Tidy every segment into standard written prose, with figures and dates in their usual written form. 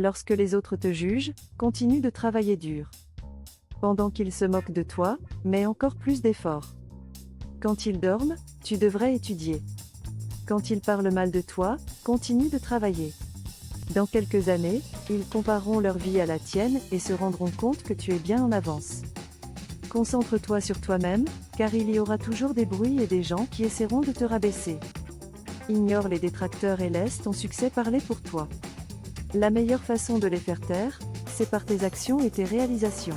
Lorsque les autres te jugent, continue de travailler dur. Pendant qu'ils se moquent de toi, mets encore plus d'efforts. Quand ils dorment, tu devrais étudier. Quand ils parlent mal de toi, continue de travailler. Dans quelques années, ils compareront leur vie à la tienne et se rendront compte que tu es bien en avance. Concentre-toi sur toi-même, car il y aura toujours des bruits et des gens qui essaieront de te rabaisser. Ignore les détracteurs et laisse ton succès parler pour toi. La meilleure façon de les faire taire, c'est par tes actions et tes réalisations.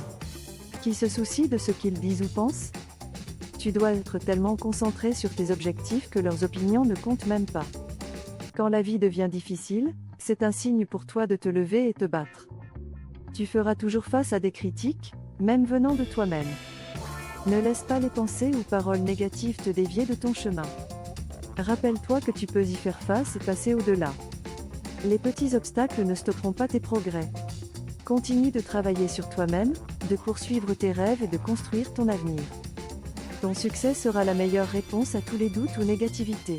Qui se soucie de ce qu'ils disent ou pensent? Tu dois être tellement concentré sur tes objectifs que leurs opinions ne comptent même pas. Quand la vie devient difficile, c'est un signe pour toi de te lever et te battre. Tu feras toujours face à des critiques, même venant de toi-même. Ne laisse pas les pensées ou paroles négatives te dévier de ton chemin. Rappelle-toi que tu peux y faire face et passer au-delà. Les petits obstacles ne stopperont pas tes progrès. Continue de travailler sur toi-même, de poursuivre tes rêves et de construire ton avenir. Ton succès sera la meilleure réponse à tous les doutes ou négativités.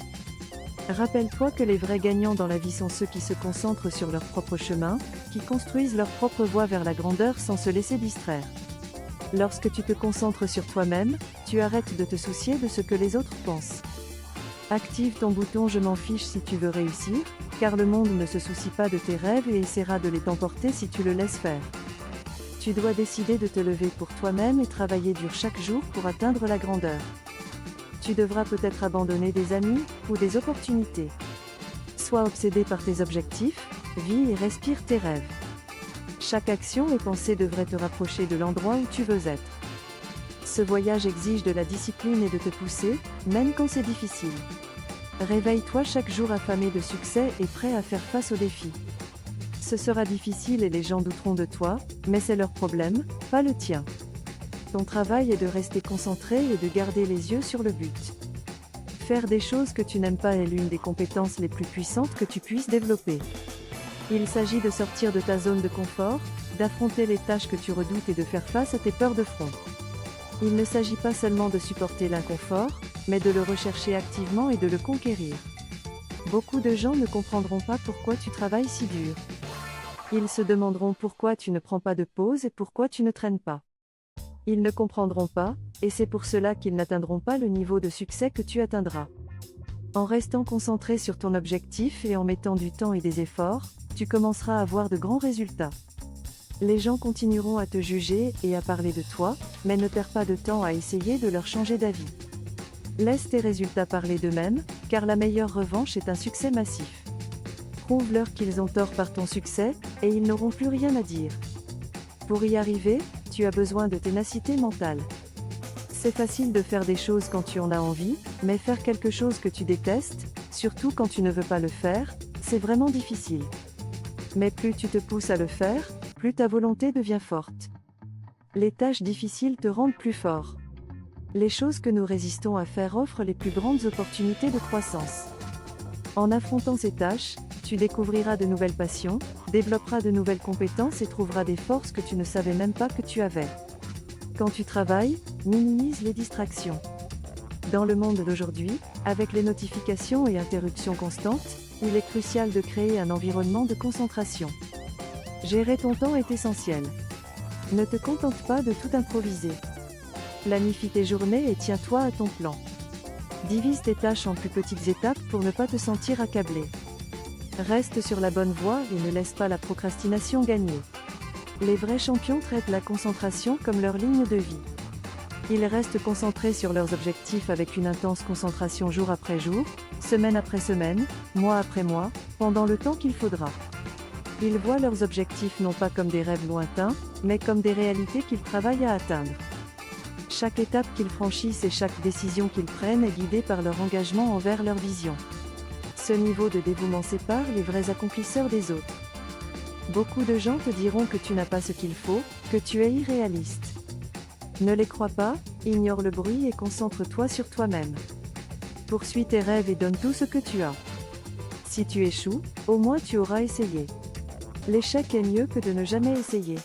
Rappelle-toi que les vrais gagnants dans la vie sont ceux qui se concentrent sur leur propre chemin, qui construisent leur propre voie vers la grandeur sans se laisser distraire. Lorsque tu te concentres sur toi-même, tu arrêtes de te soucier de ce que les autres pensent. Active ton bouton "Je m'en fiche" si tu veux réussir, car le monde ne se soucie pas de tes rêves et essaiera de les t'emporter si tu le laisses faire. Tu dois décider de te lever pour toi-même et travailler dur chaque jour pour atteindre la grandeur. Tu devras peut-être abandonner des amis, ou des opportunités. Sois obsédé par tes objectifs, vis et respire tes rêves. Chaque action et pensée devrait te rapprocher de l'endroit où tu veux être. Ce voyage exige de la discipline et de te pousser, même quand c'est difficile. Réveille-toi chaque jour affamé de succès et prêt à faire face aux défis. Ce sera difficile et les gens douteront de toi, mais c'est leur problème, pas le tien. Ton travail est de rester concentré et de garder les yeux sur le but. Faire des choses que tu n'aimes pas est l'une des compétences les plus puissantes que tu puisses développer. Il s'agit de sortir de ta zone de confort, d'affronter les tâches que tu redoutes et de faire face à tes peurs de front. Il ne s'agit pas seulement de supporter l'inconfort, mais de le rechercher activement et de le conquérir. Beaucoup de gens ne comprendront pas pourquoi tu travailles si dur. Ils se demanderont pourquoi tu ne prends pas de pause et pourquoi tu ne traînes pas. Ils ne comprendront pas, et c'est pour cela qu'ils n'atteindront pas le niveau de succès que tu atteindras. En restant concentré sur ton objectif et en mettant du temps et des efforts, tu commenceras à voir de grands résultats. Les gens continueront à te juger et à parler de toi, mais ne perds pas de temps à essayer de leur changer d'avis. Laisse tes résultats parler d'eux-mêmes, car la meilleure revanche est un succès massif. Prouve-leur qu'ils ont tort par ton succès, et ils n'auront plus rien à dire. Pour y arriver, tu as besoin de ténacité mentale. C'est facile de faire des choses quand tu en as envie, mais faire quelque chose que tu détestes, surtout quand tu ne veux pas le faire, c'est vraiment difficile. Mais plus tu te pousses à le faire, plus ta volonté devient forte. Les tâches difficiles te rendent plus fort. Les choses que nous résistons à faire offrent les plus grandes opportunités de croissance. En affrontant ces tâches, tu découvriras de nouvelles passions, développeras de nouvelles compétences et trouveras des forces que tu ne savais même pas que tu avais. Quand tu travailles, minimise les distractions. Dans le monde d'aujourd'hui, avec les notifications et interruptions constantes, il est crucial de créer un environnement de concentration. Gérer ton temps est essentiel. Ne te contente pas de tout improviser. Planifie tes journées et tiens-toi à ton plan. Divise tes tâches en plus petites étapes pour ne pas te sentir accablé. Reste sur la bonne voie et ne laisse pas la procrastination gagner. Les vrais champions traitent la concentration comme leur ligne de vie. Ils restent concentrés sur leurs objectifs avec une intense concentration jour après jour, semaine après semaine, mois après mois, pendant le temps qu'il faudra. Ils voient leurs objectifs non pas comme des rêves lointains, mais comme des réalités qu'ils travaillent à atteindre. Chaque étape qu'ils franchissent et chaque décision qu'ils prennent est guidée par leur engagement envers leur vision. Ce niveau de dévouement sépare les vrais accomplisseurs des autres. Beaucoup de gens te diront que tu n'as pas ce qu'il faut, que tu es irréaliste. Ne les crois pas, ignore le bruit et concentre-toi sur toi-même. Poursuis tes rêves et donne tout ce que tu as. Si tu échoues, au moins tu auras essayé. L'échec est mieux que de ne jamais essayer.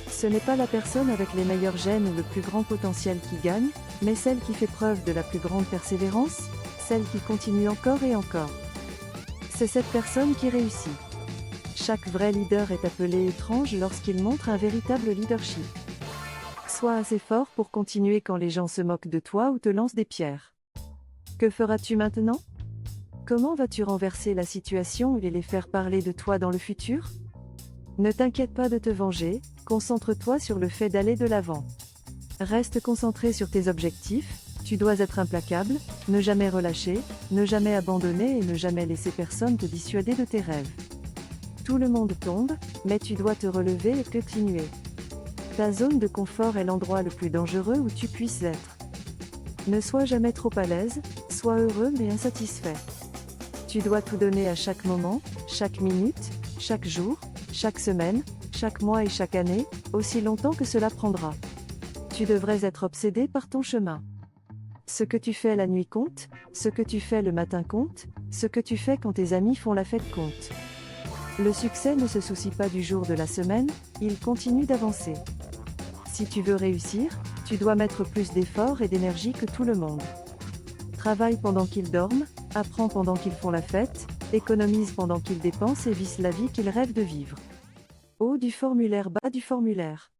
Ce n'est pas la personne avec les meilleurs gènes ou le plus grand potentiel qui gagne, mais celle qui fait preuve de la plus grande persévérance, celle qui continue encore et encore. C'est cette personne qui réussit. Chaque vrai leader est appelé étrange lorsqu'il montre un véritable leadership. Sois assez fort pour continuer quand les gens se moquent de toi ou te lancent des pierres. Que feras-tu maintenant? Comment vas-tu renverser la situation et les faire parler de toi dans le futur? Ne t'inquiète pas de te venger, concentre-toi sur le fait d'aller de l'avant. Reste concentré sur tes objectifs, tu dois être implacable, ne jamais relâcher, ne jamais abandonner et ne jamais laisser personne te dissuader de tes rêves. Tout le monde tombe, mais tu dois te relever et continuer. Ta zone de confort est l'endroit le plus dangereux où tu puisses être. Ne sois jamais trop à l'aise, sois heureux mais insatisfait. Tu dois tout donner à chaque moment, chaque minute, chaque jour, chaque semaine, chaque mois et chaque année, aussi longtemps que cela prendra. Tu devrais être obsédé par ton chemin. Ce que tu fais la nuit compte, ce que tu fais le matin compte, ce que tu fais quand tes amis font la fête compte. Le succès ne se soucie pas du jour de la semaine, il continue d'avancer. Si tu veux réussir, tu dois mettre plus d'efforts et d'énergie que tout le monde. Travaille pendant qu'ils dorment, apprends pendant qu'ils font la fête, économise pendant qu'ils dépensent et visse la vie qu'ils rêvent de vivre. Haut du formulaire, bas du formulaire.